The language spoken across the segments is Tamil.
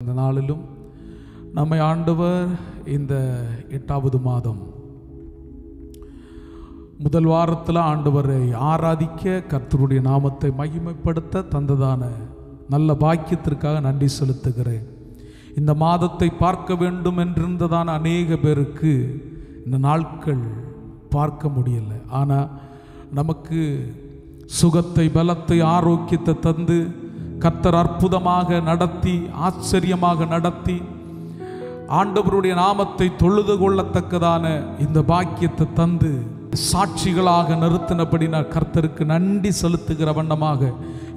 இந்த நாளிலும் நம்மை ஆண்டவர் இந்த 8வது மாதம் முதல் வாரத்தில் ஆண்டவரை ஆராதிக்க கர்த்தருடைய நாமத்தை மகிமைப்படுத்த தந்ததான நல்ல பாக்கியத்திற்காக நன்றி செலுத்துகிறேன். இந்த மாதத்தை பார்க்க வேண்டும் என்றிருந்ததான அநேக பேருக்கு இந்த நாட்கள் பார்க்க முடியல. ஆனால் நமக்கு சுகத்தை, பலத்தை, ஆரோக்கியத்தை தந்து கர்த்தர் அற்புதமாக நடத்தி, ஆச்சரியமாக நடத்தி, ஆண்டவருடைய நாமத்தை தொழுது கொள்ளத்தக்கதான இந்த பாக்கியத்தை தந்து சாட்சிகளாக நிறுத்தினபடி நான் கர்த்தருக்கு நன்றி செலுத்துகிற வண்ணமாக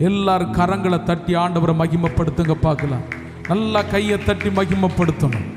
எல்லாரும் கரங்களை தட்டி ஆண்டவரை மகிமைப்படுத்துங்க. பார்க்கலாம், நல்லா கையை தட்டி மகிமைப்படுத்தணும்.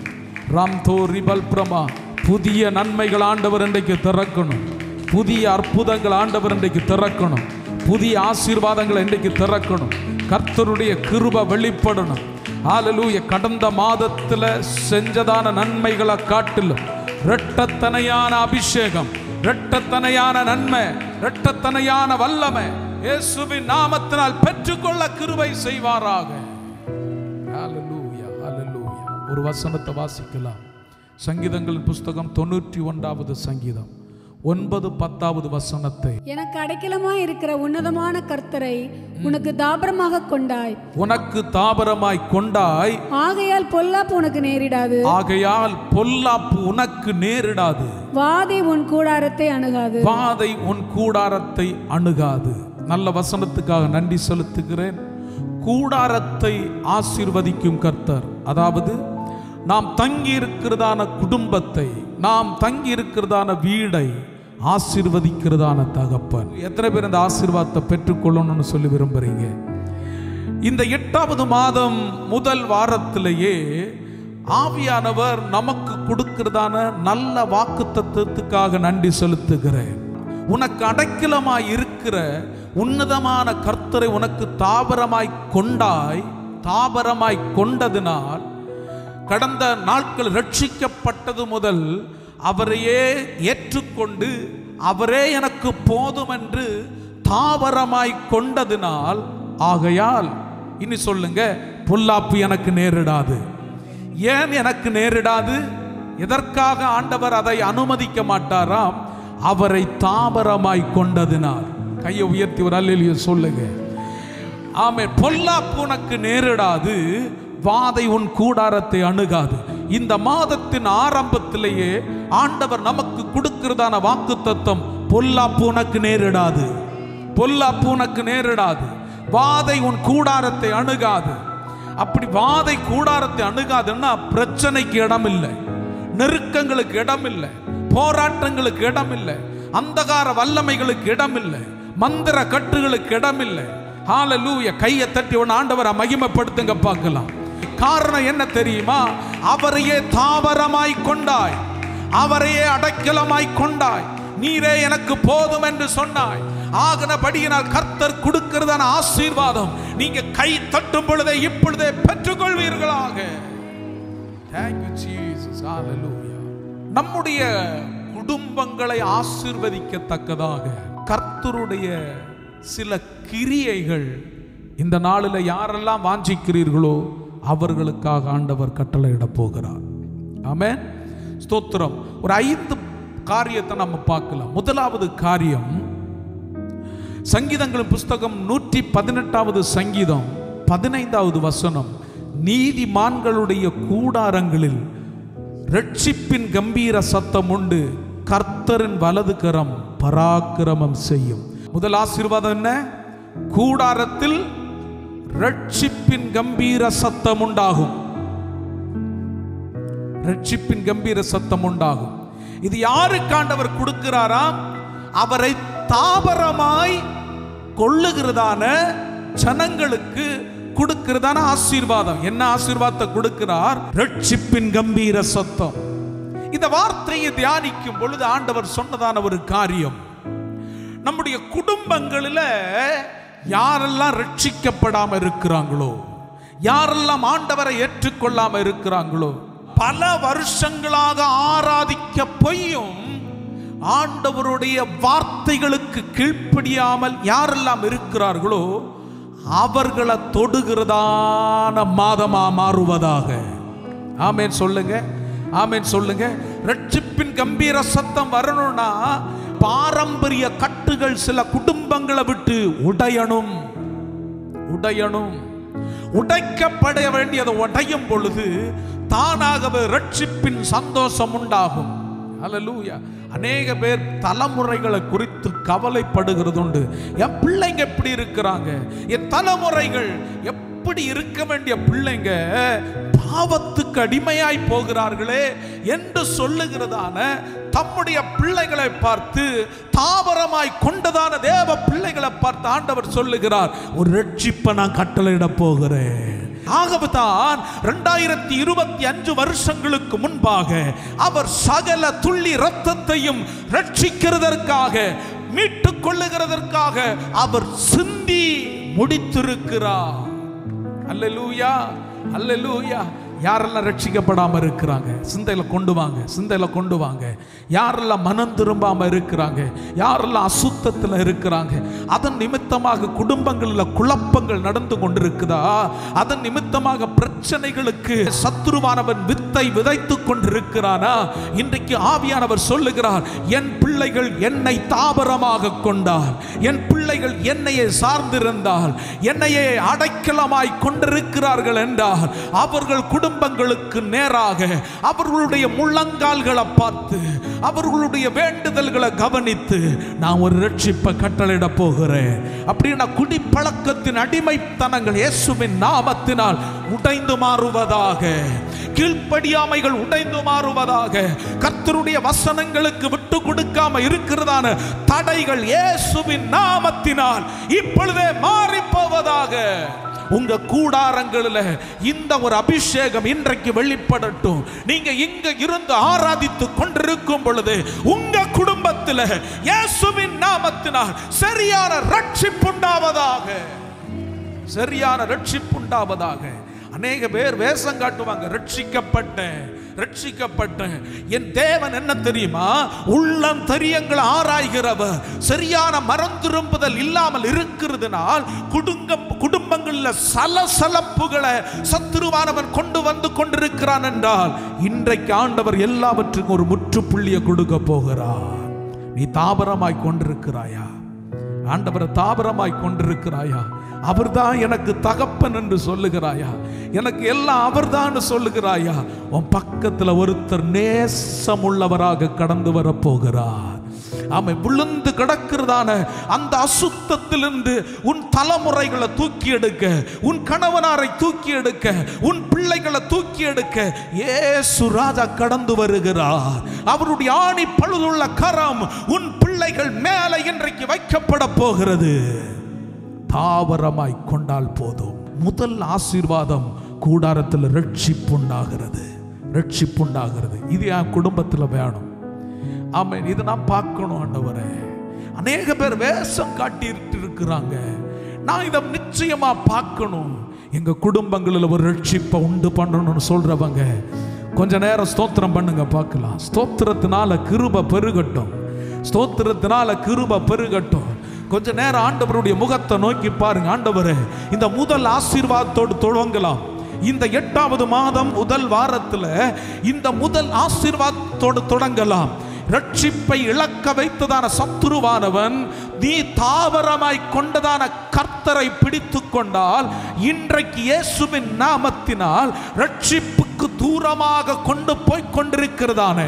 ராம் தோ ரிபல் பிரமா, புதிய நன்மைகள் ஆண்டவர் இன்றைக்கு திறக்கணும், புதிய அற்புதங்கள் ஆண்டவர் இன்றைக்கு திறக்கணும், புதிய ஆசீர்வாதங்களை இன்றைக்கு திறக்கணும், கர்த்தருடைய கிருபை வெளிப்படணும். ஹல்லேலூயா. கடந்த மாதத்தில் செஞ்சதான நன்மைகளை காட்டிலும் இரட்டத்தனையான அபிஷேகம், இரட்டத்தனையான நன்மை, இரட்டத்தனையான வல்லமை இயேசுவின் நாமத்தினால் பெற்றுக்கொள்ள கிருபை செய்வாராக. ஹல்லேலூயா, ஹல்லேலூயா. ஒரு வசனத்தை வாசிக்கலாம். சங்கீதங்களின் புஸ்தகம் 91வது சங்கீதம் 9-10வது வசனத்தை. எனக்கு அடைக்கலமாய் இருக்கிற உன்னதமான கர்த்தரை உனக்கு தாபரமாக கொண்டாய், உனக்கு தாபரமாய் கொண்டாய், ஆகையால் பொல்லாப்பு உனக்கு நேரிடாது, ஆகையால் பொல்லாப்பு உனக்கு நேரிடாது, வாதை உன் கூடாரத்தை அணுகாது, வாதை உன் கூடாரத்தை அணுகாது. நல்ல வசனத்துக்காக நன்றி செலுத்துகிறேன். கூடாரத்தை ஆசீர்வதிக்கும் கர்த்தர், அதாவது நாம் தங்கி இருக்கிறதான குடும்பத்தை, நாம் தங்கி இருக்கிறதான வீடை ஆசீர்வதிக்கிறதான தகப்பன். எத்தனை பேர் இந்த ஆசீர்வாதத்தை பெற்றுக்கொள்ளணும்னு சொல்லி விரும்புறீங்க? இந்த 8வது மாதம் முதல் வாரத்திலேயே ஆவியானவர் நமக்கு கொடுக்கிறதான நல்ல வாக்குத்தத்தத்துக்காக நன்றி செலுத்துகிறேன். உனக்கு அடைக்கலமாய் இருக்கிற உன்னதமான கர்த்தரை உனக்கு தாபரமாய் கொண்டாய், தாபரமாய் கொண்டதினால் கடந்த நாட்கள் ரட்சிக்கப்பட்டது முதல் அவரையே ஏற்றுக்கொண்டு அவரே எனக்கு போதும் என்று தாவரமாய் கொண்டதினால், ஆகையால் இனி சொல்லுங்க, பொல்லாப்பு எனக்கு நேரிடாது. ஏன் எனக்கு நேரிடாது? எதற்காக ஆண்டவர் அதை அனுமதிக்க மாட்டாராம்? அவரை தாவரமாய் கொண்டதினால். கையை உயர்த்தி ஒரு அல்லேலூயா சொல்லுங்க. ஆமென். பொல்லாப்பு உனக்கு நேரிடாது, வாதை உன் கூடாரத்தை அணுகாது. இந்த மாதத்தின் ஆரம்பத்திலேயே ஆண்டவர் நமக்கு கொடுக்கிறதான வாக்குத்தத்தம், பொல்லாப்பு உனக்கு நேரிடாது, பொல்லாப்பு உனக்கு நேரிடாது, வாதை உன் கூடாரத்தை அணுகாது. அப்படி வாதை கூடாரத்தை அணுகாதுன்னா பிரச்சனைக்கு இடம் இல்லை, நெருக்கங்களுக்கு இடம் இல்லை, போராட்டங்களுக்கு இடம் இல்லை, அந்தகார வல்லமைகளுக்கு இடம் இல்லை, மந்திர கட்டுகளுக்கு இடம் இல்லை. ஹல்லேலூயா. கையை தட்டி ஒன்று ஆண்டவரை மகிமைப்படுத்துங்க பார்க்கலாம். காரணம் என்ன தெரியுமா? அவரையே தாவரமாய் கொண்டாய், அவரையே அடைக்கலமாய் கொண்டாய், நீரே எனக்கு போதும் என்று சொன்னாய். ஆகனபடியினால் கர்த்தர் கொடுக்கிறதான ஆசீர்வாதம் நீங்க கை தட்டும் பொழுதே இப்பொழுதே பெற்றுக்கொள்வீர்களாக. Thank you Jesus. Hallelujah. நம்முடைய குடும்பங்களை ஆசீர்வதிக்கத்தக்கதாக கர்த்தருடைய சில கிரியைகள் இந்த நாளில் யாரெல்லாம் வாஞ்சிக்கிறீர்களோ அவர்களுக்காக ஆண்டவர் கட்டளையிட போகிறார். ஆமென். ஸ்தோத்திரம். ஒரு 5 காரியத்தை நம்ம பார்க்கலாம். முதலாவது காரியம், சங்கீதங்களின் புஸ்தகம் 118வது சங்கீதம் 15வது வசனம். நீதிமான்களுடைய கூடாரங்களில் ரட்சிப்பின் கம்பீர சத்தம் உண்டு, கர்த்தரின் வலது கரம் பராக்கிரமம் செய்யும். முதல் ஆசீர்வாதம் என்ன? கூடாரத்தில் ரட்சிப்பின் கம்பீர சத்தம் உண்டாகும், ரட்சிப்பின் கம்பீர சத்தம் உண்டாகும். இது யாருக்கு ஆண்டவர் கொடுக்கிறாராம்? அவரை தாபரமாய் கொள்ளுகிறதான ஜனங்களுக்கு கொடுக்கிறதான ஆசீர்வாதம். என்ன ஆசீர்வாதத்தை கொடுக்கிறார்? ரட்சிப்பின் கம்பீர சத்தம். இந்த வார்த்தையை தியானிக்கும் பொழுது ஆண்டவர் சொன்னதான ஒரு காரியம், நம்முடைய குடும்பங்களில் யாரெல்லாம் ரட்சிக்கப்படாம இருக்கிறாங்களோ, யாரெல்லாம் ஆண்டவரை ஏற்றுக்கொள்ளாம இருக்கிறாங்களோ, பல வருஷங்களாக ஆராதிக்க போயும் ஆண்டவருடைய வார்த்தைகளுக்கு கீழ்ப்படியாமல் யாரெல்லாம் இருக்கிறார்களோ அவர்களை தொடுகிறதான மாதமா மாறுவதாக. ஆமென் சொல்லுங்க, ஆமென் சொல்லுங்க. ரட்சிப்பின் கம்பீர சத்தம் வரணும்னா பாரம்பரிய கட்டுகள் சில குடும்பங்களை விட்டு உடையணும். உடைக்கப்பட வேண்டியது உடையும் பொழுது தானாகவே ரட்சிப்பின் சந்தோஷம் உண்டாகும். அல்லேலூயா. அநேக பேர் தலைமுறைகளை குறித்து கவலைப்படுகிறது உண்டு. என் பிள்ளைங்க எப்படி இருக்கிறாங்க, என் தலைமுறைகள் எப்படி இருக்க வேண்டிய பிள்ளைங்க பாவத்துக்கு அடிமையாய் போகிறார்களே என்று சொல்லுகிறதான தம்முடைய பிள்ளைகளை பார்த்து, தாவரமாய் கொண்டதான தேவ பிள்ளைகளை பார்த்து ஆண்டவர் சொல்லுகிறார், ஒரு ரட்சிப்பை நான் கட்டளையிட போகிறேன். ஆகவேதான் 2025 வருஷங்களுக்கு முன்பாக அவர் சகல துள்ளி இரத்தத்தையும் ரட்சிக்கிறதற்காக, மீட்டுக் கொள்ளுகிறதற்காக அவர் சிந்தி முடித்திருக்கிறார். அல்லேலூயா, அல்லேலூயா. யாரெல்லாம் ரட்சிக்கப்படாம இருக்கிறாங்க சிந்தையில கொண்டு வாங்க, சிந்தையில கொண்டு வாங்க. யாரெல்லாம் மனம் திரும்பாம இருக்கிறாங்க, யாரெல்லாம் அசுத்தத்தில் இருக்கிறாங்க, அதன் நிமித்தமாக குடும்பங்களில் குழப்பங்கள் நடந்து கொண்டிருக்குதா, அதன் நிமித்தமாக பிரச்சனைகளுக்கு சத்துருவானவன் வித்தை விதைத்து கொண்டிருக்கிறானா, இன்றைக்கு ஆவியானவர் சொல்லுகிறார், என் பிள்ளைகள் என்னை தாபரமாக கொண்டார், என் பிள்ளைகள் என்னையே சார்ந்திருந்தால், என்னையே அடைக்கலமாய் கொண்டிருக்கிறார்கள் என்றால், அவர்கள் குடும்பங்களுக்கு நேராக அவர்களுடைய முழங்கால்களை பார்த்து, அவர்களுடைய வேண்டுதல்களை கவனித்து, நான் ஒரு ரட்சிப்பை கட்டளையிட போகிறேன். அப்படின்னா குடிப்பழக்கத்தின் அடிமைத்தனங்கள் இயேசுவின் நாமத்தினால் உடைந்து மாறுவதாக, கீழ்ப்படியாமைகள் உடைந்து மாறுவதாக, கர்த்தருடைய வசனங்களுக்கு விட்டு கொடுக்காம இருக்கிறதான தடைகள் இயேசுவின் நாமத்தினால் இப்பொழுதே மாறி போவதாக. உங்க கூடாரங்களில் இந்த ஒரு அபிஷேகம் இன்றைக்கு வெளிப்படட்டும். நீங்க இங்க இருந்து ஆராதித்து கொண்டிருக்கும் பொழுது உங்க குடும்பத்தில் இயேசுவின் நாமத்தினால் சரியான ரட்சிப்புண்டாவதாக, சரியான ரட்சிப்புண்டாவதாக. அநேக பேர் வேஷம் காட்டுவாங்க, ரட்சிக்கப்பட்டேன் ரட்சிக்கப்பட்டேன். என் தேவன் என்ன தெரியுமா, உள்ளம் தெரியங்களை ஆராய்கிறவர். சரியான மனம் திரும்புதல் இல்லாமல் இருக்கிறதுனால் குடும்பங்களில் சலசலப்புகளை சத்துருவானவன் கொண்டு வந்து கொண்டிருக்கிறான் என்றால், இன்றைக்கு ஆண்டவர் எல்லாவற்றுக்கும் ஒரு முற்றுப்புள்ளியை கொடுக்க போகிறார். நீ தாபரமாய் கொண்டிருக்கிறாயா? ஆண்டவரை தாபரமாய் கொண்டிருக்கிறாயா? அவர்தான் எனக்கு தகப்பன் என்று சொல்லுகிறாயா? எனக்கு எல்லாம் அவர்தான் சொல்லுகிறாயா? உன் பக்கத்தில் ஒருத்தர் நேசமுள்ளவராக கடந்து வர போகிறார். ஆமை விழுந்து கிடக்கிறதான அந்த அசுத்தத்திலிருந்து உன் தலைமுறைகளை தூக்கி எடுக்க, உன் கணவனாரை தூக்கி எடுக்க, உன் பிள்ளைகளை தூக்கி எடுக்க இயேசு ராஜா கடந்து வருகிறார். அவருடைய ஆணி பழுதுள்ள கரம் உன் பிள்ளைகள் மேலே இன்றைக்கு வைக்கப்பட போகிறது. தாவரமாய் கொண்டால் போதும். முதல் ஆசீர்வாதம் கூடாரத்தில் ரட்சிப்புண்டாகிறது, ரட்சிப்புண்டாகிறது. இது என் குடும்பத்தில் வேணும். ஆமென். இதை நான் பார்க்கணும் ஆண்டவரே. அநேக பேர் வேஷம் காட்டிட்டு இருக்கிறாங்க, நான் இதை நிச்சயமா பார்க்கணும். எங்க குடும்பங்களில் ஒரு ரட்சிப்பை உண்டு பண்ணணும்னு சொல்றவங்க கொஞ்ச நேரம் ஸ்தோத்திரம் பண்ணுங்க பார்க்கலாம். ஸ்தோத்திரத்தினால கிருபை பெருகட்டும், ஸ்தோத்திரத்தினால கிருபை பெருகட்டும். கொஞ்ச நேரம் ஆண்டவருடைய முகத்தை நோக்கி பாருங்க. ஆண்டவரே, இந்த முதல் ஆசீர்வாதத்தோடு துவங்கலாம். இந்த 8வது மாதம் முதல் வாரத்தில் இந்த முதல் ஆசீர்வாதத்தோடு தொடங்கலாம். ரட்சிப்பை இழக்க வைத்ததான சத்துருவானவன் நீ தாவரமாய் கொண்டதான கர்த்தரை பிடித்து கொண்டால், இன்றைக்கு இயேசுவின் நாமத்தினால் ரட்சிப்புக்கு தூரமாக கொண்டு போய் கொண்டிருக்கிறதான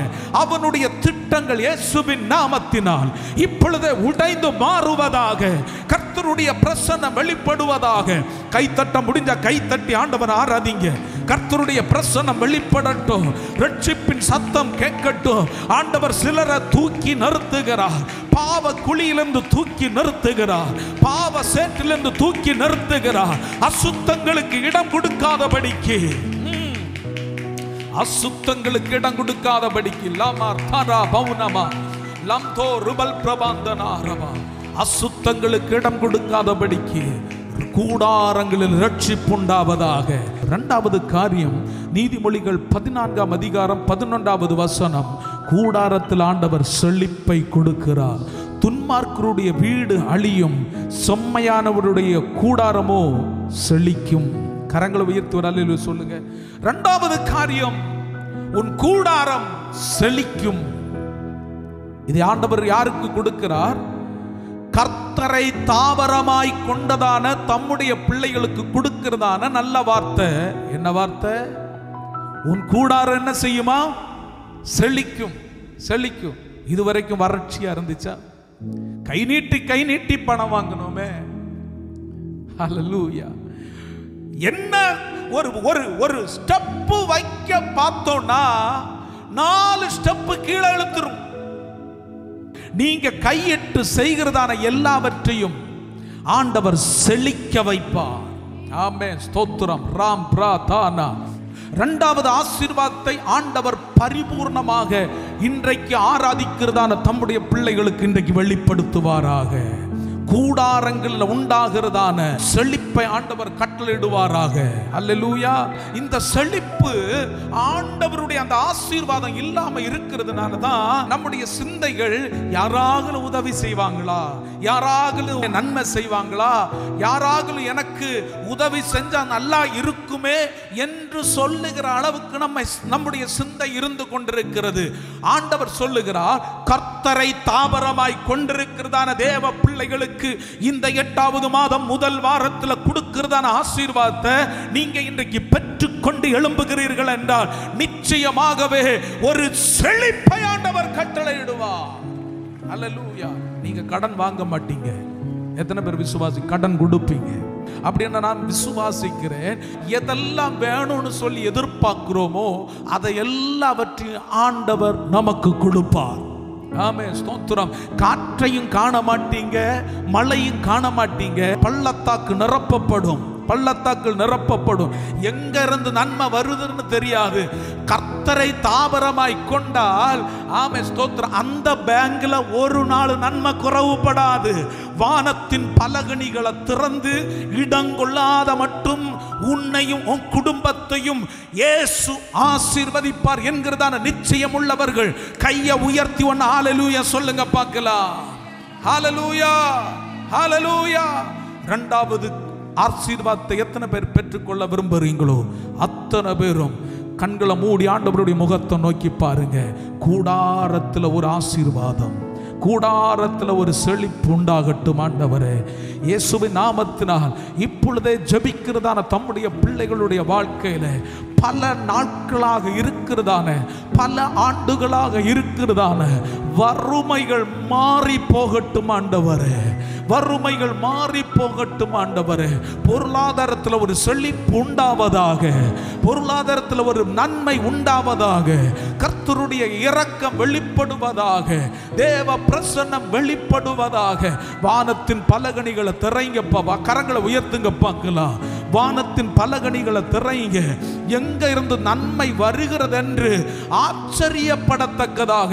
அவனுடைய திட்டங்கள் இயேசுவின் நாமத்தினால் இப்பொழுதே உடைந்து மாறுவதாக, கர்த்தருடைய பிரசன்னம் வெளிப்படுவதாக. கைத்தட்ட முடிஞ்ச கைத்தட்டி ஆண்டவன் ஆராதிங்க. கர்த்தருடைய பிரசன்னம் வெளிப்படட்டும், ரட்சிப்பின் சத்தம் கேட்கட்டும். ஆண்டவர் சிலரை தூக்கி நிறுத்துகிறார், பாவ குழியிலிருந்து தூக்கி நிறுத்துகிறார், பாவ சேற்றிலிருந்து தூக்கி நிறுத்துகிறார். அசுத்தங்களுக்கு இடம் கொடுக்காதபடிக்கு, அசுத்தங்களுக்கு இடம் கொடுக்காதபடிக்கு அசுத்தங்களுக்கு இடம் கொடுக்காதபடிக்கு கூடாரங்களில் ரட்சிப்புண்டாவதாக. 2வது காரியம், நீதிமொழிகள் 14ஆம் அதிகாரம் 11வது வசனம். கூடாரத்தில் ஆண்டவர் செழிப்பை கொடுக்கிறார், துன்மார்க்கருடைய வீடு அழியும், செம்மையானவருடைய கூடாரமோ செழிக்கும். கரங்களை உயர்த்தி ஒரு அல்லேலூயா சொல்லுங்க. இரண்டாவது காரியம், உன் கூடாரம் செழிக்கும். இதை ஆண்டவர் யாருக்கு கொடுக்கிறார்? கர்த்தரை தாவரமாய் கொண்டதான தம்முடைய பிள்ளைகளுக்கு கொடுக்கிறதான நல்ல வார்த்தை. என்ன வார்த்தை? உன் கூடாரம் என்ன செய்யுமா? செழிக்கும். செழிக்கும். இதுவரைக்கும் வறட்சியா இருந்துச்சா? கை நீட்டி பணம் வாங்கணுமே. ஹல்லேலூயா. என்ன ஒரு ஸ்டெப் வைக்க பார்த்தோம்னா 4 ஸ்டெப் கீழே இழுத்துரும். நீங்க கையிட்டு செய்கிறதான எல்லாவற்றையும் ஆண்டவர் செழிக்க வைப்பார். ஆமென், ஸ்தோத்திரம். ராம் பிராதானா. இரண்டாவது ஆசீர்வாதத்தை ஆண்டவர் பரிபூர்ணமாக இன்றைக்கு ஆராதிக்கிறதான தம்முடைய பிள்ளைகளுக்கு இன்றைக்கு வெளிப்படுத்துவாராக. கூடாரங்களில் உண்டாகிறதான செழிப்பை ஆண்டவர் கட்டளையிடுவாராக. அல்லேலூயா. இந்த செழிப்பு ஆண்டவருடைய அந்த ஆசீர்வாதம் இல்லாம இருக்கிறதுனால தான் நம்முடைய சிந்தைகள் யாராகலும் உதவி செய்வாங்களா, யாராகலும் நன்மை செய்வாங்களா, யாராகலும் எனக்கு உதவி செஞ்சா நல்லா இருக்குமே என்று சொல்லுகிற அளவுக்கு நம்முடைய சிந்தை இருந்து கொண்டிருக்கிறது. ஆண்டவர் சொல்லுகிறார், கர்த்தரை தாபரமாய் கொண்டிருக்கிறதான தேவ பிள்ளைகளுக்கு இந்த 8வது மாதம் முதல் வாரத்தில் கொடுக்கிறதான ஆசீர்வாதத்தை நீங்க இன்றைக்கு பெற்றுக்கொண்டு எழும்புகிறீர்கள் என்றால் நிச்சயமாகவே ஒரு செழிப்பை ஆண்டவர் கட்டளையிடுவார். அல்லேலூயா. நீங்க கடன் வாங்க மாட்டீங்க. எத்தனை பேர் விசுவாசி கடன் கொடுப்பீங்க? அப்படின்னு நான் விசுவாசிக்கிறேன். எதெல்லாம் வேணும்னு சொல்லி எதிர்பார்க்கிறோமோ அதை எல்லாவற்றையும் ஆண்டவர் நமக்கு கொடுப்பார். ஆமென், ஸ்தோத்திரம். காற்றையும் காண மாட்டீங்க, மழையும் காண மாட்டீங்க. பள்ளத்தாக்கு நிரப்பப்படும், பள்ளத்தாக்கள் நிரப்பப்படும். எங்க இருந்து நன்மை வருதுன்னு தெரியாது. கர்த்தரை தாபரமாய் கொண்டால், ஆமென், ஸ்தோத்திரம், அந்த பேங்க்ல ஒரு நாள் நன்மை குறைவுபடாது. வானத்தின் பலகணிகளை திறந்து இடங்கொள்ளாத மட்டும் உன்னையும் உன் குடும்பத்தையும் இயேசு ஆசீர்வதிப்பார் என்கிறதான நிச்சயம் உள்ளவர்கள் கையை உயர்த்தி ஒன்னு ஹல்லேலூயா சொல்லுங்க பார்க்கலாம். ஹல்லேலூயா, ஹல்லேலூயா. இரண்டாவது ஆசீர்வாதத்தை எத்தனை பேர் பெற்றுக்கொள்ள விரும்புறீங்களோ அத்தனை பேரும் கண்களை மூடி ஆண்டவருடைய முகத்தை நோக்கி பாருங்க. கூடாரத்தில் ஒரு ஆசீர்வாதம், கூடாரத்தில் ஒரு செழிப்பு உண்டாகட்டும். ஆண்டவரே, இயேசுவின் நாமத்தினால் இப்பொழுதே ஜெபிக்கிறதான தம்முடைய பிள்ளைகளுடைய வாழ்க்கையில பல நாட்களாக இருக்கிறதான, பல ஆண்டுகளாக இருக்கிறதான வறுமைகள் மாறி போகட்டும் ஆண்டவரே. வறுமைகள் மாறி போகட்டும் ஆண்டவரே. பொருளாதாரத்தில் ஒரு செழிப்பு உண்டாவதாக, பொருளாதாரத்தில் ஒரு நன்மை உண்டாவதாக, கர்த்தருடைய இரக்கம் வெளிப்படுவதாக, தேவ பிரசன்னம் வெளிப்படுவதாக. வானத்தின் பலகணிகளை திறங்கப்பா. கரங்களை உயர்த்துங்க பார்க்கலாம். வானத்தின் பலகணிகளை திறங்க. எங்க இருந்து நன்மை வருகிறது என்று ஆச்சரியப்படத்தக்கதாக,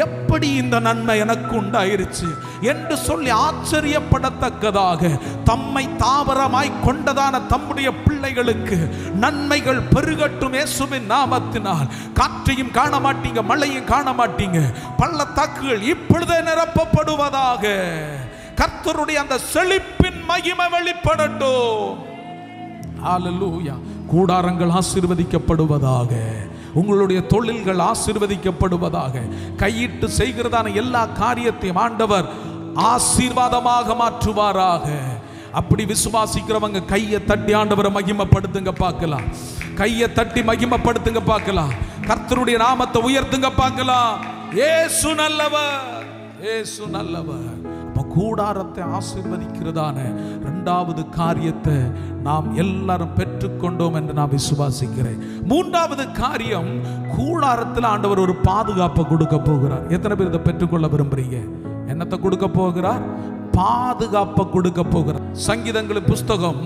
எப்படி இந்த நன்மை எனக்கு உண்டாயிருச்சு என்று சொல்லி ஆச்சரியப்படத்தக்கதாக தம்மை தாவரமாய் கொண்டதான தம்முடைய பிள்ளைகளுக்கு நன்மைகள் பெருகட்டும் இயேசுவின் நாமத்தினால். காற்றையும் காண மாட்டீங்க, மழையும் காண மாட்டீங்க. பள்ளத்தாக்குகள் இப்பொழுதே நிரப்பப்படுவதாக. கர்த்தருடைய அந்த செழிப்பின் மகிமை வெளிப்படட்டும். ஹல்லேலூயா. கூடாரங்கள் ஆசீர்வதிக்கப்படுவதாக, உங்களுடைய தொழில்கள் ஆசீர்வதிக்கப்படுவதாக. கையிட்டு செய்கிறதான எல்லா காரியத்தையும் ஆண்டவர் ஆசீர்வாதமாக மாற்றுவாராக. அப்படி விசுவாசிக்கிறவங்க கையை தட்டி ஆண்டவரை மகிமைப்படுத்துங்க பார்க்கலாம். கையை தட்டி மகிமைப்படுத்துங்க பார்க்கலாம். கர்த்தருடைய நாமத்தை உயர்த்துங்க பார்க்கலாம். இயேசு நல்லவர், இயேசு நல்லவர். கூடாரத்தை ஆசீர்வதிக்கிறதான இரண்டாவது காரியத்தை நாம் எல்லாரும் பெற்றுக்கொண்டோம் என்று நான் விசுவாசிக்கிறேன். மூன்றாவது காரியம், கூடாரத்தில் ஆண்டவர் ஒரு பாதுகாப்பை கொடுக்க போகிறார். எத்தனை பேர் இதை பெற்றுக்கொள்ள விரும்புறீங்க? என்னத்தை கொடுக்க போகிறார்? பாதுகாப்பை கொடுக்க போகிறார். சங்கீதங்களின் புஸ்தகம்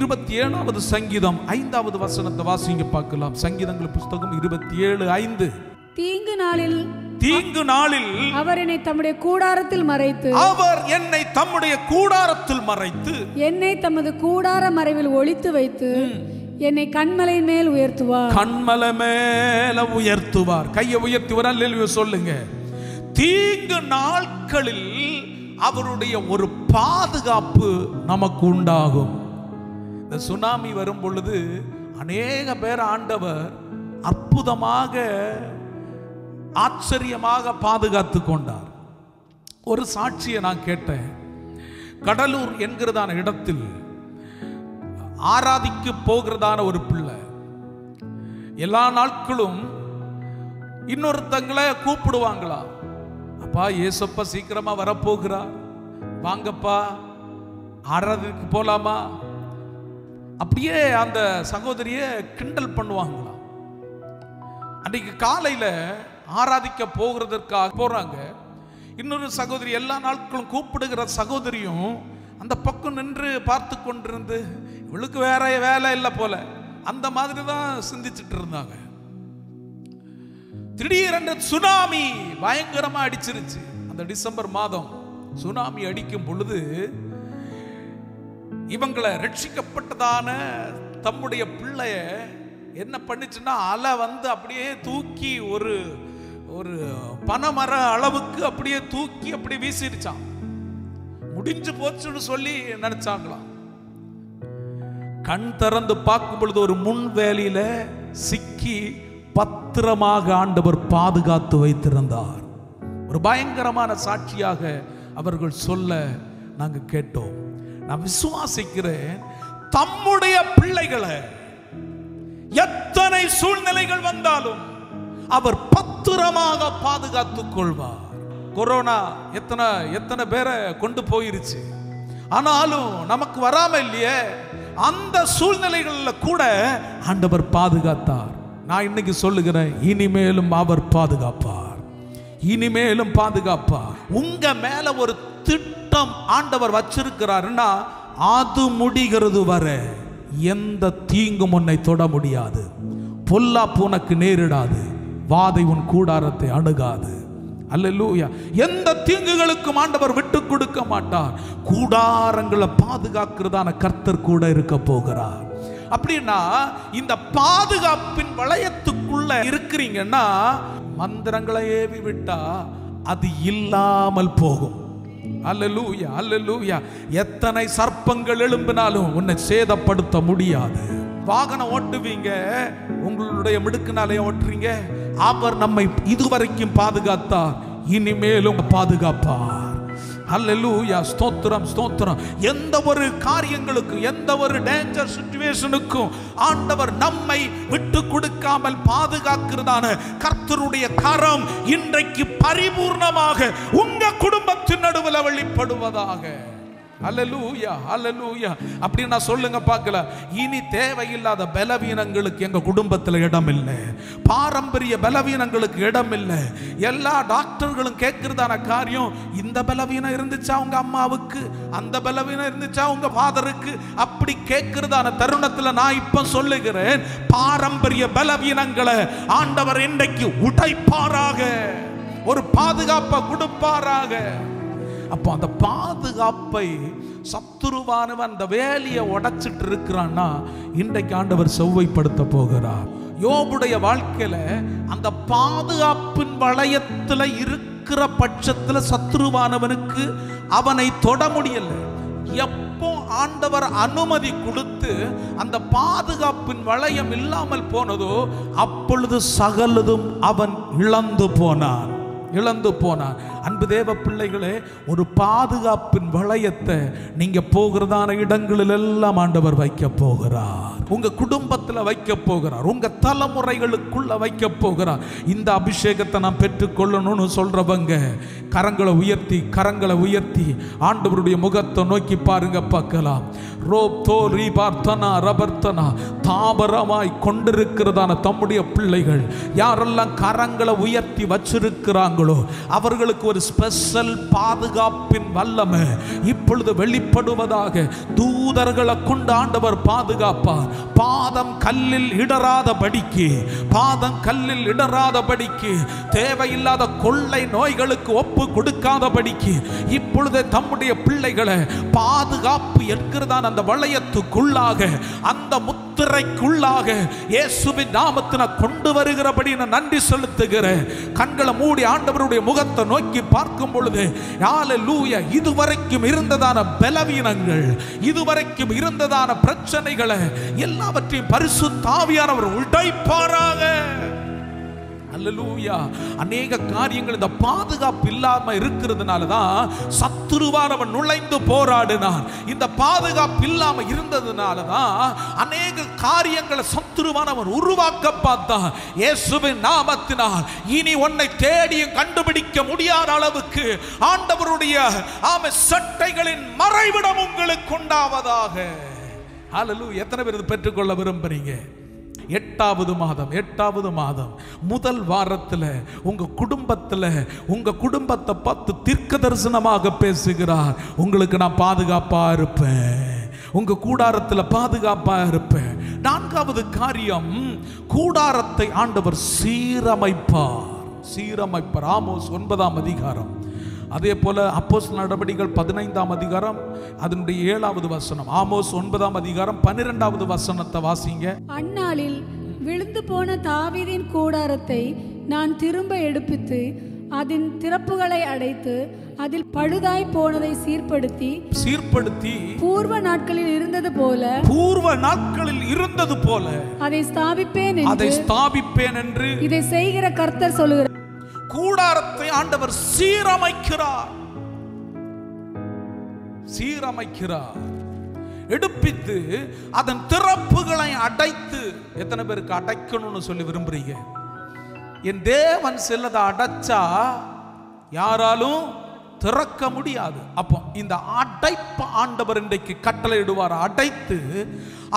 27வது சங்கீதம் 5வது வசனத்தை வாசிங்க பார்க்கலாம். சங்கீதங்களின் புஸ்தகம் 27:5. தீங்கு நாளில் அவர் என்னை தம்முடைய கூடாரத்தில் மறைத்து, அவர் என்னை தம்முடைய கூடாரத்தில் மறைத்து, என்னை தமது கூடார மறைவில் ஒளித்து வைத்து என்னை கண்மலை மேல் உயர்த்துவார். கண்மலை மேல உயர்த்துவார். கையை உயர்த்தி ஒரு அல்லேலூயா சொல்லுங்க. தீங்கு நாட்களில் அவருடைய ஒரு பாதுகாப்பு நமக்கு உண்டாகும். இந்த சுனாமி வரும் பொழுது அநேக பேர் ஆண்டவர் அற்புதமாக ஆச்சரியமாக பாதுகாத்து கொண்டார். ஒரு சாட்சியை நான் கேட்டேன். கடலூர் என்கிறதான இடத்தில் ஆராதிக்கு போகிறதான ஒரு பிள்ளை எல்லா நாட்களும் இன்னொருத்தங்களை கூப்பிடுவாங்களா, அப்பா ஏசப்பா சீக்கிரமா வரப்போகிறா, வாங்கப்பா ஆராதிக்கு போலாமா, அப்படியே அந்த சகோதரியை கிண்டல் பண்ணுவாங்களா. அன்றைக்கு காலையில் ஆராதிக்க போகிறதற்காக போறாங்க. இன்னொரு சகோதரி எல்லா நாட்களும் கூப்பிடுகிற சகோதரியும் அந்த பக்கம் நின்று பார்த்து கொண்டிருந்து இவளுக்கு வேற வேலை இல்லை போல அந்த மாதிரி தான் சிந்திச்சுட்டு இருந்தாங்க. திடீரென்று சுனாமி பயங்கரமா அடிச்சிருச்சு. அந்த டிசம்பர் மாதம் சுனாமி அடிக்கும் பொழுது இவங்களை ரட்சிக்கப்பட்டதான தம்முடைய பிள்ளைய என்ன பண்ணிச்சுன்னா அலை வந்து அப்படியே தூக்கி ஒரு ஒரு பனைமர அளவுக்கு அப்படியே தூக்கி அப்படியே வீசிருச்சான். முடிஞ்சு போச்சுன்னு சொல்லி நினைச்சாங்களாம். கண் திறந்து பார்க்கும் பொழுது ஒரு முன்வேலியில சிக்கி பத்திரமாக ஆண்டவர் பாதுகாத்து வைத்திருந்தார். ஒரு பயங்கரமான சாட்சியாக அவர்கள் சொல்ல நாங்கள் கேட்டோம். நான் விசுவாசிக்கிறேன், தம்முடைய பிள்ளைகளை எத்தனை சூழ்நிலைகள் வந்தாலும் அவர் பத்திரமாக பாதுகாத்துக் கொள்வார். கொரோனா எத்தனை பேரை கொண்டு போயிருச்சு, ஆனாலும் நமக்கு வராம இல்லையே. அந்த சூழ்நிலைகளில் கூட ஆண்டவர் பாதுகாத்தார். நான் இன்னைக்கு சொல்லுகிறேன், இனிமேலும் அவர் பாதுகாப்பார், இனிமேலும் பாதுகாப்பார். உங்க மேல ஒரு திட்டம் ஆண்டவர் வச்சிருக்கிறாருன்னா அது முடிகிறது வரை எந்த தீங்கும் உன்னை தொட முடியாது, பொல்லாப்பு உனக்கு நேரிடாது, வாதை உன் கூடாரத்தை அணுகாது. அல்லேலூயா. எந்த தீங்குகளுக்கும் ஆண்டவர் விட்டு கொடுக்க மாட்டார். கூடாரங்களை பாதுகாக்கிறதான கர்த்தர் கூட இருக்க போகிறார். அப்படின்னா இந்த பாதுகாப்பின் வளையத்துக்குள்ள இருக்கிறீங்கன்னா மந்திரங்களை ஏவி விட்டா அது இல்லாமல் போகும். அல்லேலூயா, அல்லேலூயா. எத்தனை சர்ப்பங்கள் எழும்பினாலும் உன்னை சேதப்படுத்த முடியாது. வாகனம் ஓட்டுவீங்க, உங்களுடைய மிடுக்குனாலே ஓட்டுறீங்க. அவர் நம்மை இதுவரைக்கும் பாதுகாத்தார், இனிமேலும் பாதுகாப்பார். அல்லேலூயா, ஸ்தோத்திரம், ஸ்தோத்திரம். எந்த ஒரு காரியங்களுக்கும், எந்த ஒரு டேஞ்சர் சிச்சுவேஷனுக்கும் ஆண்டவர் நம்மை விட்டு கொடுக்காமல் பாதுகாக்கிறதான கர்த்தருடைய கரம் இன்றைக்கு பரிபூர்ணமாக உங்க குடும்பத்தின் நடுவில் வெளிப்படுவதாக. அல்லேலூயா, அல்லேலூயா. அப்படின்னா சொல்லுங்க பார்க்கலாம், இனி தேவையில்லாத பலவீனங்களுக்கு எங்க குடும்பத்தில் இடம் இல்லை, பாரம்பரிய பலவீனங்களுக்கு இடம் இல்லை. எல்லா டாக்டர்களும் கேட்கிறதான காரியம், இந்த பலவீனம் இருந்துச்சா உங்க அம்மாவுக்கு, அந்த பலவீனம் இருந்துச்சா உங்க ஃபாதருக்கு, அப்படி கேட்கிறதான தருணத்தில் நான் இப்ப சொல்லுகிறேன், பாரம்பரிய பலவீனங்களை ஆண்டவர் இன்றைக்கு உடைப்பாராக, ஒரு பாதுகாப்பை கொடுப்பாராக. அப்போ அந்த பாதுகாப்பை சத்துருவானவன் அந்த வேலியை உடைச்சிட்டு இருக்கிறான்னா இன்றைக்கு ஆண்டவர் செவ்வைப்படுத்த போகிறார். யோபுடைய வாழ்க்கையில அந்த பாதுகாப்பின் வளையத்துல இருக்கிற பட்சத்துல சத்துருவானவனுக்கு அவனை தொட முடியல. எப்போ ஆண்டவர் அனுமதி கொடுத்து அந்த பாதுகாப்பின் வளையம் இல்லாமல் போனதோ அப்பொழுது சகலதும் அவன் இழந்து போனான். அன்பு தேவ பிள்ளைகளே, ஒரு பாதுகாப்பின் வளையத்தை நீங்க போகிறதான இடங்களில் எல்லாம் ஆண்டவர் வைக்க போகிறார். உங்க குடும்பத்தில் வைக்க போகிறார், உங்க தலைமுறைகளுக்குள்ள வைக்க போகிறார். இந்த அபிஷேகத்தை நான் பெற்றுக்கொள்ளணும்னு சொல்றவங்க கரங்களை உயர்த்தி ஆண்டவருடைய முகத்தை நோக்கி பாருங்க, பார்க்கலாம். தாபரமாய் கொண்டிருக்கிறதான தம்முடைய பிள்ளைகள் யாரெல்லாம் கரங்களை உயர்த்தி வச்சிருக்கிறாங்களோ அவர்களுக்கு ஒரு ஸ்பெஷல் பாதுகாப்பின் வல்லமை இப்பொழுது வெளிப்படுவதாக. தூதர்களை கொண்டு ஆண்டவர் பாதுகாப்பார். பாதம் கல்லில் இடராதபடிக்கு தேவையில்லாத கொள்ளை நோய்களுக்கு ஒப்பு கொடுக்காதபடிக்கு இப்பொழுது தம்முடைய பிள்ளைகளை பாதுகாப்பு என்கிறதான அந்த வளையத்துக்குள்ளாக அந்த முத்திரைக்குள்ளாக இயேசுவின் நாமத்தை நான் கொண்டு வருகிறபடி நான் நன்றி செலுத்துகிறேன். கண்களை மூடி ஆண்டவருடைய முகத்தை நோக்கி பார்க்கும் பொழுது ஹல்லேலூயா, இதுவரைக்கும் இருந்ததான பலவீனங்கள், இதுவரைக்கும் இருந்ததான பிரச்சனைகளை எல்லாவற்றையும் பரிசுத்த ஆவியானவர் உடைப்பாராக. அல்லேலூயா. அநேக காரியங்கள் இந்த பாதுகாப்பு இல்லாம இருக்கிறதுனால தான் சத்துருவானவன் நுழைந்து போராடினான். இந்த பாதுகாப்பு இல்லாம இருந்ததுனால தான் அநேக காரியங்களை சத்துருவானவன் உருவாக்க பார்த்தான். இயேசுவின் நாமத்தினால் இனி உன்னை தேடியும் கண்டுபிடிக்க முடியாத அளவுக்கு ஆண்டவருடைய சட்டைகளின் மறைவிடம் உங்களுக்கு உண்டாவதாக. அல்லேலூயா. எத்தனை பேர் இது பெற்றுக்கொள்ள விரும்புறீங்க? எட்டாவது மாதம் முதல் வாரத்தில் உங்க குடும்பத்தை பார்த்து தீர்க்க தரிசனமாக பேசுகிறார். உங்களுக்கு நான் பாதுகாப்பா இருப்பேன், உங்க கூடாரத்தில் பாதுகாப்பா இருப்பேன். நான்காவது காரியம், கூடாரத்தை ஆண்டவர் சீரமைப்பார். ஆமோஸ் 9ஆம் அதிகாரம். அதே போல அப்போஸ்தலர் நடபடிகள் 15ஆம் அதிகாரம் அதனுடைய 7வது வசனம். ஆமோஸ் 9ஆம் அதிகாரம் 12வது வசனத்தை வாசிங்க. அந்நாளில் விழுந்து போன தாவீதின் கூடாரத்தை நான் திரும்ப எடுப்பித்து அதன் திறப்புகளை அடைத்து அதில் பழுதாய் போனதை சீர்படுத்தி பூர்வ நாட்களில் இருந்தது போல அதை ஸ்தாபிப்பேன் என்று இதை செய்கிற கர்த்தர் சொல்லுகிறார். கூடாரத்தை ஆண்டவர் சீரமைக்கிறார், எடுப்பித்து அதன் திறப்புகளை அடைத்து. எத்தனை பேருக்கு அடைக்கணும்னு சொல்லி விரும்புறீங்க? என் தேவன் சிலதை அடைச்சா யாராலும் திறக்க முடியாது. அப்போ இந்த அடைப்பு ஆண்டவர் இன்றைக்கு கட்டளையிடுவார். அடைத்து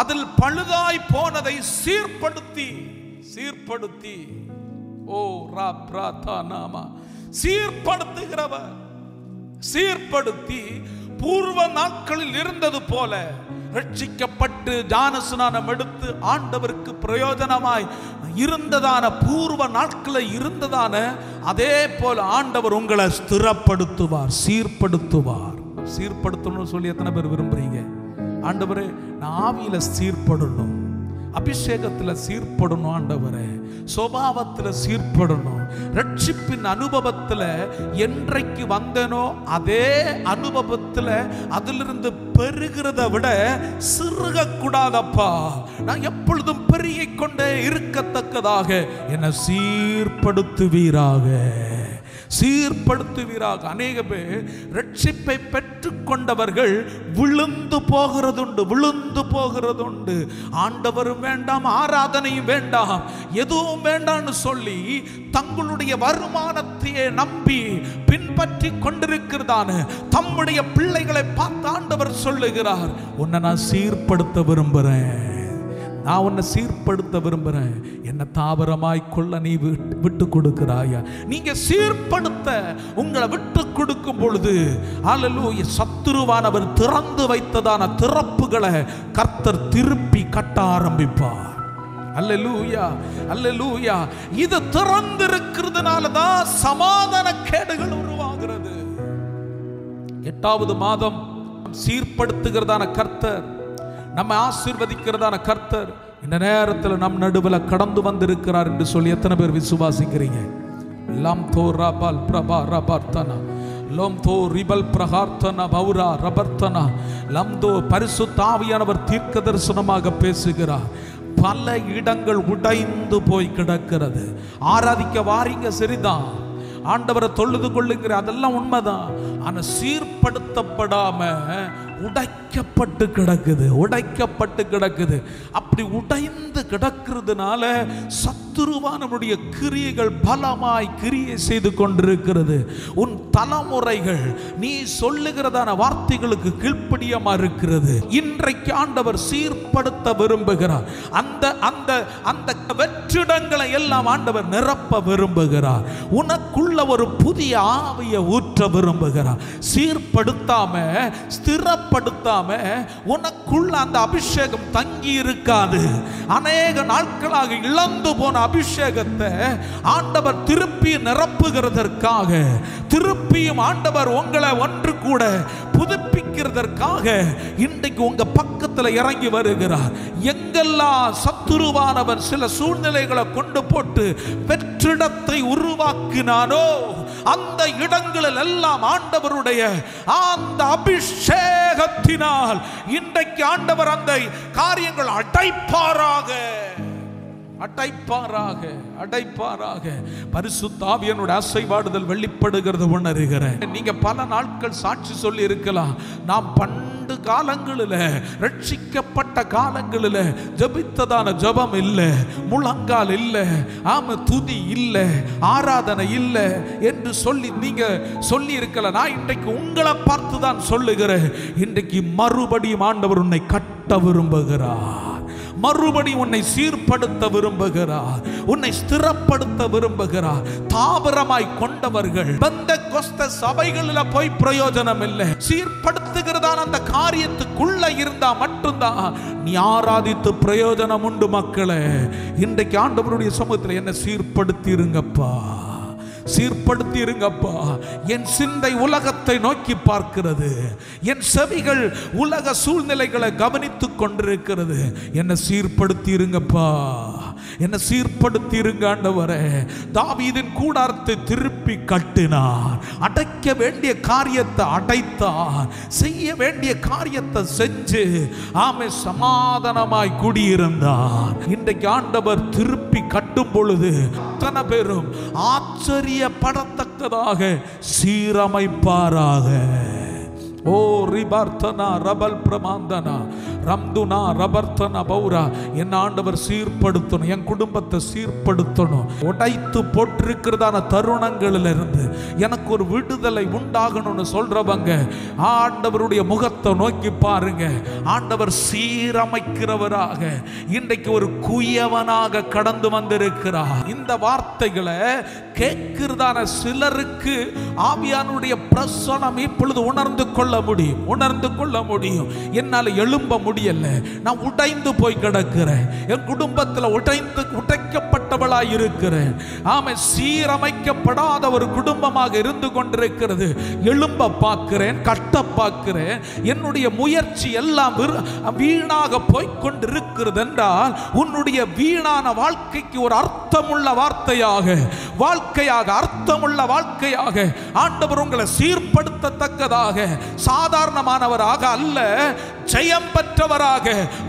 அதில் பழுதாய் போனதை சீர்படுத்தி ஓ ராப்ராதானாமா சீர்படுத்துகிறவர், சீர்படுத்தி பூர்வ நாட்களில் இருந்தது போல ரட்சிக்கப்பட்டு ஞானஸ்நானம் எடுத்து ஆண்டவருக்கு பிரயோஜனமாய் இருந்ததான பூர்வ நாட்களில் இருந்ததான அதே போல ஆண்டவர் உங்களை ஸ்திரப்படுத்துவார், சீர்படுத்தணும்னு சொல்லி எத்தனை பேர் விரும்புறீங்க? ஆண்டவரே, நான் ஆவியில சீர்படணும், அபிஷேகத்தில் சீர்படணும், ஆண்டவரே சுபாவத்தில் சீர்படணும், ரட்சிப்பின் அனுபவத்தில் என்றைக்கு வந்தனோ அதே அனுபவத்தில் அதிலிருந்து பெருகிறத விட சிறுக கூடாதப்பா. நான் எப்பொழுதும் பெருகிக் கொண்டே இருக்கத்தக்கதாக என்னை சீர்படுத்துவீராக. அநேக பேர் ரட்சிப்பை பெற்றுக் கொண்டவர்கள் விழுந்து போகிறதுண்டு. ஆண்டவரும் வேண்டாம், ஆராதனையும் வேண்டாம், எதுவும் வேண்டாம்னு சொல்லி தங்களுடைய வருமானத்தையே நம்பி பின்பற்றி கொண்டிருக்கிறதான தம்முடைய பிள்ளைகளை பார்த்து ஆண்டவர் சொல்லுகிறார், உன்னை நான் சீர்படுத்த விரும்புகிறேன், நான் உன்னை சீர்படுத்த விரும்புகிறேன். என்ன தாவரமாய் கொள்ள நீ விட்டு கொடுக்கிறாயா? நீங்க சீர்படுத்த உங்களை விட்டு கொடுக்கும் பொழுது அல்லேலூயா, சத்துருவானவர் திறந்து வைத்ததான திறப்புகளை கர்த்தர் திருப்பி கட்ட ஆரம்பிப்பார். அல்லேலூயா, அல்லேலூயா. இது திறந்திருக்கிறதுனால தான் சமாதான கேடுகள் உருவாகிறது. 8வது மாதம் சீர்படுத்துகிறதான கர்த்தர், நம்மை ஆசீர்வதிக்கிறதான கர்த்தர் இந்த நேரத்தில் நம் நடுவில் கடந்து வந்திருக்கிறார் என்று சொல்லி எத்தனை பேர் விசுவாசிக்கிறீங்க? லம் தோ ரபல் பிரபா ரபர்த்தனா, லோம் தோ ரிபல் பிரகார்த்தனா பௌரா ரபர்த்தனா, லம் தோ பரிசுத்த ஆவியானவர் தீர்க்க தரிசனமாக பேசுகிறார். பல இடங்கள் உடைந்து போய் கிடக்கிறது. ஆராதிக்க வாரீங்க, சரிதான், ஆண்டவரை தொழுது கொள்ளுங்கிற, அதெல்லாம் உண்மைதான். ஆனா சீர்படுத்தப்படாம உடைக்கப்பட்டு கிடக்குது. அப்படி உடைந்து கிடக்கிறதுனால சத்துருவானுடைய கிரியைகள் பலமாய் கிரியை செய்து கொண்டிருக்கிறது. உன் தலைமுறைகள் நீ சொல்லுகிறதான வார்த்தைகளுக்கு கீழ்ப்படியமா இருக்கிறது. இன்றைக்கு ஆண்டவர் சீர்படுத்த விரும்புகிறார். அந்த அந்த அந்த வெற்றிடங்களை எல்லாம் ஆண்டவர் நிரப்ப விரும்புகிறார். உனக்குள்ள ஒரு புதிய ஆவியை ஊற்ற விரும்புகிறார். சீர்படுத்தாம ஸ்திரப்படுத்தாம உனக்குள்ள அந்த அபிஷேகம் தங்கி இருக்காது. அநேக நாட்களாக இழந்து போன அபிஷேகத்தை ஆண்டவர் திருப்பி நிரப்புகிறதற்காக, திருப்பியும் ஆண்டவர் உங்களை ஒன்று கூட புதுப்பிக்கிறதற்காக இன்றைக்கு உங்க பக்கத்தில் இறங்கி வருகிறார். எங்க எங்கெல்லாம் சத்துருவானவன் சில சூழ்நிலைகளை கொண்டு போட்டு வெற்றிடத்தை உருவாக்கினானோ அந்த இடங்களில் எல்லாம் ஆண்டவருடைய அந்த அபிஷேகத்தினால் இன்றைக்கு ஆண்டவர் அந்த காரியங்கள் அடைப்பாராக. பரிசுத்த ஆவியானவருடைய அசைவாடுதல் வெளிப்படுகிறது உணர்கிறேன். நீங்க பல நாட்கள் சாட்சி சொல்லி இருக்கலாம், நாம் பண்டு காலங்களில் ரட்சிக்கப்பட்ட காலங்களில் ஜபித்ததான ஜபம் இல்லை, முழங்கால் இல்லை, துதி இல்லை, ஆராதனை இல்லை என்று சொல்லி நீங்க சொல்லி இருக்கலாம். நான் இன்றைக்கு உங்களை பார்த்து தான் சொல்லுகிறேன், இன்றைக்கு மறுபடியும் ஆண்டவர் உன்னை கட்ட விரும்புகிறார், மறுபடி உன்னை சீர்படுத்த விரும்புகிறார், உன்னை ஸ்திரப்படுத்த விரும்புகிறார். தாபரமாய் கொண்டவர்கள் பெந்தெகோஸ்தே சபைகளில் போய் பிரயோஜனம் இல்லை. சீர்படுத்துகிறதான அந்த காரியத்துக்குள்ள இருந்தா மட்டும்தான் நீ ஆராதித்து பிரயோஜனம் உண்டு. மக்களே, இன்றைக்கு ஆண்டவருடைய சமூகத்தில் என்ன சீர்படுத்தி இருங்கப்பா, சீர்படுத்தி இருங்கப்பா. என் சிந்தை உலகத்தை நோக்கி பார்க்கிறது, என் செவிகள் உலக சூழ்நிலைகளை கவனித்துக் கொண்டிருக்கிறது. என்ன சீர்படுத்தி இருங்கப்பா, என்ன சீர்படுத்தி இருங்க ஆண்டவரே. தாவீதின் கூடாரத்தை திருப்பி கட்டினார், அடைக்க வேண்டிய காரியத்தை அடைத்தார், செய்ய வேண்டிய காரியத்தை செஞ்சு சமாதானமாய் குடியிருந்தார். இன்றைக்கு ஆண்டவர் திருப்பி கட்டும் பொழுது அத்தனை பேரும் ஆச்சரியப்படத்தக்கதாக சீரமைப்பாராக. ஓ ரிபர்த்தனா ரபல் பிரமாந்தனா ரம்துனா ரபர்த்தனா பௌரா, என் ஆண்டவர் சீர்படுத்தணும், என் குடும்பத்தை சீர்படுத்தணும். உடைத்து போட்டிருக்கிறதான தருணங்களில் இருந்து எனக்கு ஒரு விடுதலை உண்டாகணும்னு சொல்றவங்க ஆண்டவருடைய முகத்தை நோக்கி பாருங்க. ஆண்டவர் சீரமைக்கிறவராக இன்றைக்கு ஒரு குயவனாக கடந்து வந்திருக்கிறார். இந்த வார்த்தைகளை கேட்கிறதான சிலருக்கு ஆவியானுடைய பிரசனம் இப்பொழுது உணர்ந்து கொள்ள முடியும். என்னால் எழும்ப முடியல, நான் உடைந்து போய் கிடக்கிறேன், என் குடும்பத்தில் உடைக்கப்பட்டவளாய் இருக்கிறேன். சீரமைக்கப்படாத ஒரு குடும்பமாக இருந்து கொண்டிருக்கிறது. எழும்ப பார்க்கிறேன், கட்ட பார்க்கிறேன், என்னுடைய முயற்சி எல்லாம் வீணாக போய்கொண்டிருக்கிறது என்றால் உன்னுடைய வீணான வாழ்க்கைக்கு ஒரு அர்த்தமுள்ள அர்த்தமுள்ள வாழ்க்கையாக ஆண்டவர் உங்களை சீர்படுத்தத்தக்கதாக, சாதாரணமானவராக அல்ல, ஜெயம் பெற்றவராக,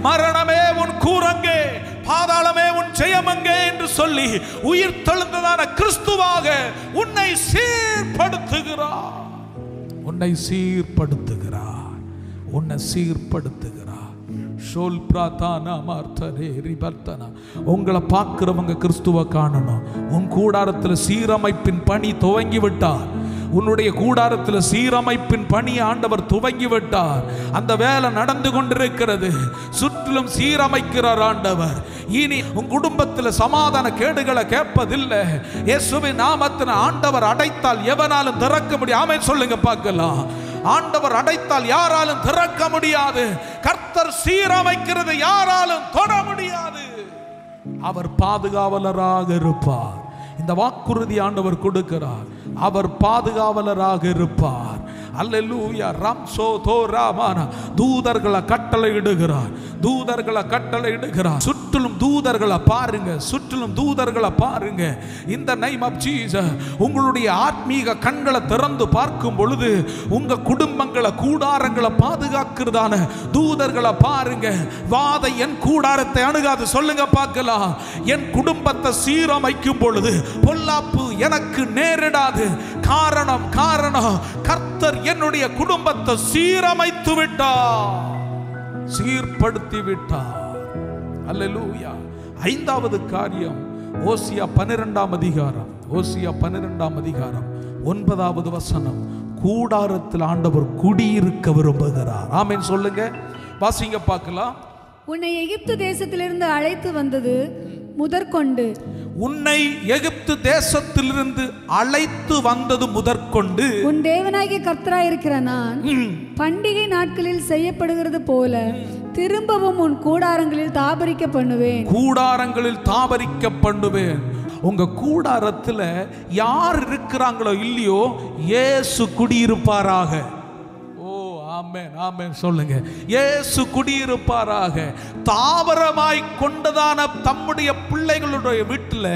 மரணமே உன் கூரங்கே, பாதாளமே உன் ஜெயமங்கே என்று சொல்லி உயிர் தெழுந்ததான கிறிஸ்துவாக உன்னை சீர்படுத்துகிறார். உங்களை பார்க்கிறவங்க கிறிஸ்துவை காணணும். உன் கூடாரத்தில் சீரமைப்பின் பணி துவங்கி விட்டார். உன்னுடைய கூடாரத்தில் சீரமைப்பின் பணி ஆண்டவர் துவங்கி விட்டார். அந்த வேலை நடந்து கொண்டிருக்கிறது. சுற்றிலும் சீரமைக்கிறார் ஆண்டவர். இனி உன் குடும்பத்தில் சமாதான கேடுகளை கேட்பதில்லை. இயேசுவின் நாமத்தில் ஆண்டவர் அடைத்தால் எவனாலும் திறக்க முடியும். ஆமென் சொல்லுங்க பார்க்கலாம். ஆண்டவர் அடைத்தால் யாராலும் திறக்க முடியாது. கர்த்தர் சீரமைக்கிறது யாராலும் தொட முடியாது. அவர் பாதுகாவலராக இருப்பார். இந்த வாக்குறுதி ஆண்டவர் கொடுக்கிறார். அவர் பாதுகாவலராக இருப்பார். அல்லேலூயா. ரம்சோ தோராமான தூதர்களை கட்டளையிடுகிறார். சுற்றிலும் தூதர்களை பாருங்க. இந்த நேம் ஆஃப் ஜீசஸ் உங்களுடைய ஆத்மீக கண்களை திறந்து பார்க்கும் பொழுது உங்க குடும்பங்களை, கூடாரங்களை பாதுகாக்கிறதான தூதர்களை பாருங்க. வாதை என் கூடாரத்தை அணுகாது சொல்லுங்க பார்க்கலாம். என் குடும்பத்தை சீரமைக்கும் பொழுது பொல்லாப்பு எனக்கு நேரிடாது. காரணம் கர்த்தர் என்னுடைய குடும்பத்தை சீரமைத்து விட்டார், சீர்படுத்தி விட்டார். அல்லேலூயா. ஐந்தாவது காரியம் ஓசியா 12ஆம் அதிகாரம் 9வது வசனம். கூடாரத்தில் ஆண்டவர் குடியிருக்க விரும்புகிறார். ஆமென் சொல்லுங்க, வாசிங்க பார்க்கலாம். உன்னை எகிப்து தேசத்திலிருந்து அழைத்து வந்தது முதற்கொண்டு, உன்னை எகிப்து தேசத்திலிருந்து அழைத்து வந்தது முதற்கொண்டு உன் தேவனாகிய கர்த்தராய் இருக்கிற நான் பண்டிகை நாட்களில் செய்யப்படுகிறது போல திரும்பவும் உன் கூடாரங்களில் தாபரிக்க பண்ணுவேன். உங்க கூடாரத்தில் யார் இருக்கிறாங்களோ இல்லையோ, இயேசு குடியிருப்பாராக. ஓ ஆமென் ஆமென் சொல்லுங்க. இயேசு குடியிருப்பாராக. தாவரமாய் கொண்டதான தம்முடைய பிள்ளைகளுடைய வீட்டில்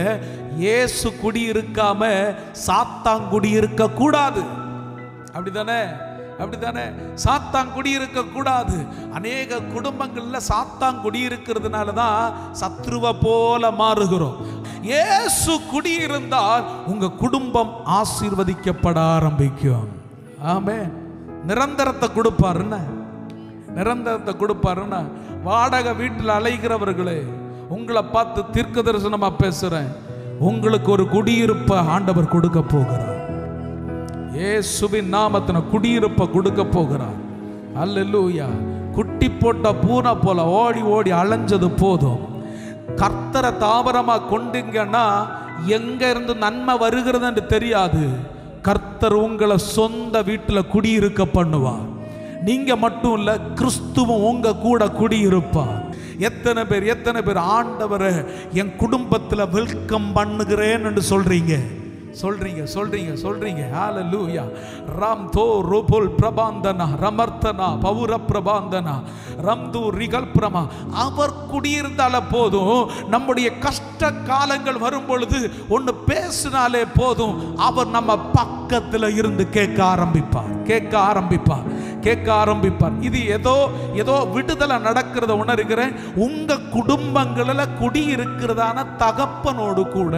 இயேசு குடியிருக்காம சாத்தான் குடியிருக்க கூடாது. அப்படிதானே? அப்படித்தானே? சாத்தான் குடியிருக்க கூடாது. அநேக குடும்பங்கள்ல சாத்தான் குடியிருக்கிறதுனால தான் சத்ருவ போல மாறுகிறோம். இயேசு குடியிருந்தால் உங்க குடும்பம் ஆசீர்வதிக்கப்பட ஆரம்பிக்கும். ஆமென். நிரந்தரத்தை கொடுப்பாருன்னா, நிரந்தரத்தை கொடுப்பாருன்னா. வாடகை வீட்டில் அலைகிறவர்களே, உங்களை பார்த்து தீர்க்க தரிசனமா பேசுறேன். உங்களுக்கு ஒரு குடியிருப்பை ஆண்டவர் கொடுக்க போகிறார். இயேசுவின் நாமத்தின குடியிருப்ப கொடுக்க போகிறார். அல்லேலூயா. குட்டி போட்ட பூனை போல ஓடி ஓடி அலைஞ்சது போதும். கர்த்தரை தாவரமா கொண்டீங்கன்னா எங்க இருந்து நன்மை வருகிறது என்று தெரியாது. கர்த்தர் உங்களை சொந்த வீட்டில் குடியிருக்க பண்ணுவார். நீங்க மட்டும் இல்ல, கிறிஸ்துவும் உங்க கூட குடியிருப்பார். எத்தனை பேர் ஆண்டவரை என் குடும்பத்தில் வெல்கம் பண்ணுகிறேன் என்று சொல்றீங்க? ஹalleluya. ரம் தோ ரோபுல் பிரபாந்தனா ரமர்த்தனா பௌர பிரபாந்தனா ரம்து ரிகல் பிரமா. அவர் குடியிருந்தால போதும். நம்முடைய கஷ்ட காலங்கள் வரும் பொழுது ஒன்று பேசினாலே போதும், அவர் நம்ம பக்கத்தில் இருந்து கேட்க ஆரம்பிப்பார். இது ஏதோ விடுதலை நடக்கிறத உணர்கிறேன். உங்க குடும்பங்களில் குடியிருக்கிறதான தகப்பனோடு கூட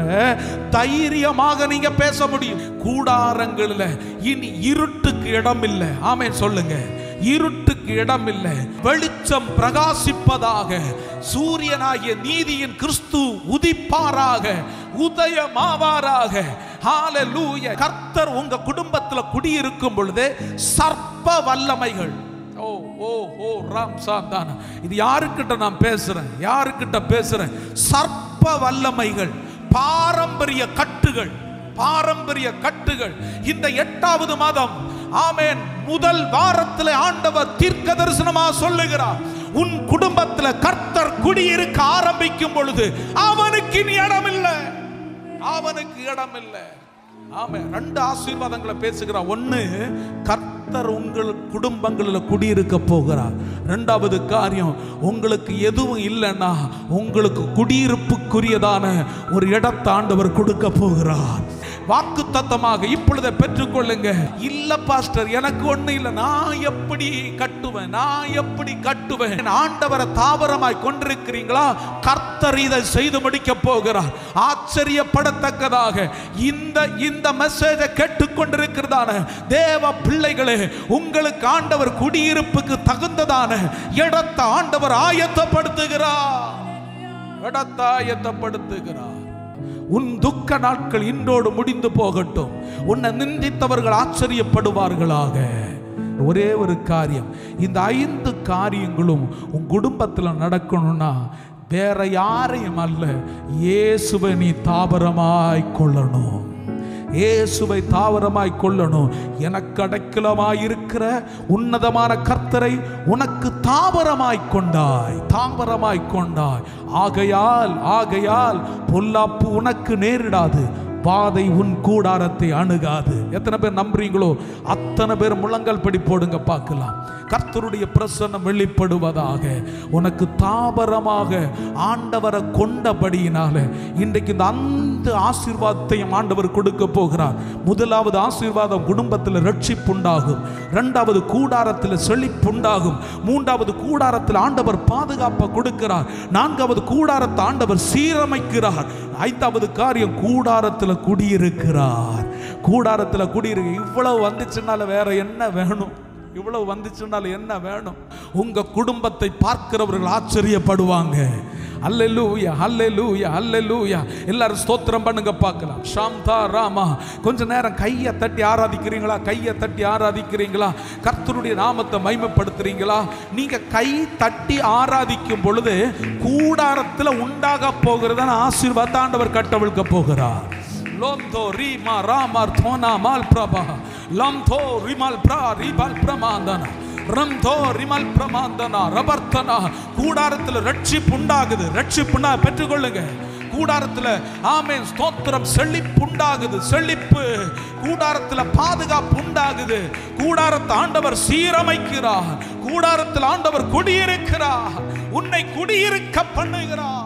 தைரியமாக நீங்க பேச முடியும். கூடாரங்களில் இனி இருட்டுக்கு இடம் இல்லை. ஆமென் சொல்லுங்க. இருட்டுக்கு இடம் இல்லை. வெளிச்சம் பிரகாசிப்பதாக. சூரியனாகிய நீதியின் கிறிஸ்து உதிப்பாராக, உதயமாவாராக. ஹalleluya. கர்த்தர் உங்க குடும்பத்தில் குடியிருக்கும் பொழுது சர்ப்ப வல்லமைகள், ராம் சாந்தானா, இது யாருக்கிட்ட நான் பேசுறேன்? சர்ப்ப வல்லமைகள், பாரம்பரிய கட்டுகள் இந்த 8வது மாதம், ஆமென், முதல் வாரத்தில் ஆண்டவர் தீர்க்க தரிசனமா சொல்லுகிறார். உன் குடும்பத்தில் கர்த்தர் குடியிருக்க ஆரம்பிக்கும் பொழுது அவனுக்கு இடம் இல்லை. ஆமென். 2 ஆசீர்வாதங்களை பேசுகிறார். 1, கர்த்தர் உங்கள் குடும்பங்களில் குடியிருக்க போகிறார். 2வது காரியம், உங்களுக்கு எதுவும் இல்லைன்னா உங்களுக்கு குடியிருப்புக்குரியதான ஒரு இடத்தை ஆண்டவர் கொடுக்க போகிறார். வாக்கு தத்தமாக இப்பொழுது பெற்றுக்கொள்ளுங்க. இல்ல பாஸ்டர், எனக்கு ஒண்ணு இல்லை, நான் எப்படி கட்டுவேன்? ஆண்டவரை தாவரமாய் கொண்டிருக்கிறீங்களா? கர்த்தர் இதை செய்து முடிக்க போகிறார். ஆச்சரியப்படத்தக்கதாக இந்த மெசேஜை கேட்டுக்கொண்டிருக்கிறதான தேவ பிள்ளைகளே, உங்களுக்கு ஆண்டவர் குடியிருப்புக்கு தகுந்ததான இடத்தை ஆண்டவர் ஆயத்தப்படுத்துகிறார். உன் துக்க நாட்கள் இன்றோடு முடிந்து போகட்டும். உன்னை நிந்தித்தவர்கள் ஆச்சரியப்படுவார்களாக. ஒரே ஒரு காரியம், இந்த 5 காரியங்களும் உன் குடும்பத்தில் நடக்கணும்னா வேற யாரையும் அல்ல, இயேசுவை நீ தாவரமாய் கொள்ளணும். எனக்கு அடைக்கலமாய் இருக்கிற உன்னதமான கர்த்தரை உனக்கு தாவரமாய் கொண்டாய். ஆகையால் பொல்லாப்பு உனக்கு நேரிடாது, பாதை உன் கூடாரத்தை அணுகாது. எத்தனை பேர் நம்புறீங்களோ அத்தனை பேர் முழங்கால் படி போடுங்க பார்க்கலாம். கர்த்தருடைய பிரசன்னம் வெளிப்படுவதாக. உனக்கு தாபரமாக ஆண்டவரை கொண்டபடியினால இன்றைக்கு இந்த அந்த ஆசீர்வாதத்தையும் ஆண்டவர் கொடுக்க போகிறார். முதலாவது ஆசீர்வாதம், குடும்பத்தில் ரட்சிப்புண்டாகும். 2வது கூடாரத்தில் செழிப்புண்டாகும். 3வது கூடாரத்தில் ஆண்டவர் பாதுகாப்பை கொடுக்கிறார். 4வது கூடாரத்தை ஆண்டவர் சீரமைக்கிறார். 5வது காரியம், கூடாரத்தில் குடியிருக்கிறார். இவ்வளவு வந்துச்சுனால வேற என்ன வேணும்? உங்க குடும்பத்தை பார்க்கிறவர்கள் ஆச்சரியப்படுவாங்க. அல்லேலூயா, அல்லேலூயா, அல்லேலூயா. எல்லாரும் ஸ்தோத்திரம் பண்ணுங்க பார்க்கலாம். சாந்தா ராமா. கொஞ்ச நேரம் கையை தட்டி ஆராதிக்கிறீங்களா? கர்த்தருடைய நாமத்தை மகிமைப்படுத்துறீங்களா? நீங்க கை தட்டி ஆராதிக்கும் பொழுது கூடாரத்தில் உண்டாக போகிறதான ஆசீர்வாதத்தை ஆண்டவர் கட்டவிழ்க்க போகிறார். லோம்தோ ரீமா ராமார் தோனா மால் பிரபா லம்தோ ரிமல் பிரா ரிபல் பிரமாந்தனா ரம்தோ ரிமல் பிரமாந்தனா ரபர்த்தனா. கூடாரத்தில் ரட்சிப்பு உண்டாகுது. ரட்சிப்புனா பெற்றுக்கொள்ளுங்க. கூடாரத்தில் ஆமென் ஸ்தோத்திரம் செழிப்பு உண்டாகுது. செழிப்பு கூடாரத்தில் பாதுகாப்பு உண்டாகுது. கூடாரத்தை ஆண்டவர் சீரமைக்கிறார். கூடாரத்தில் ஆண்டவர் குடியிருக்கிறார். உன்னை குடியிருக்க பண்ணுகிறார்.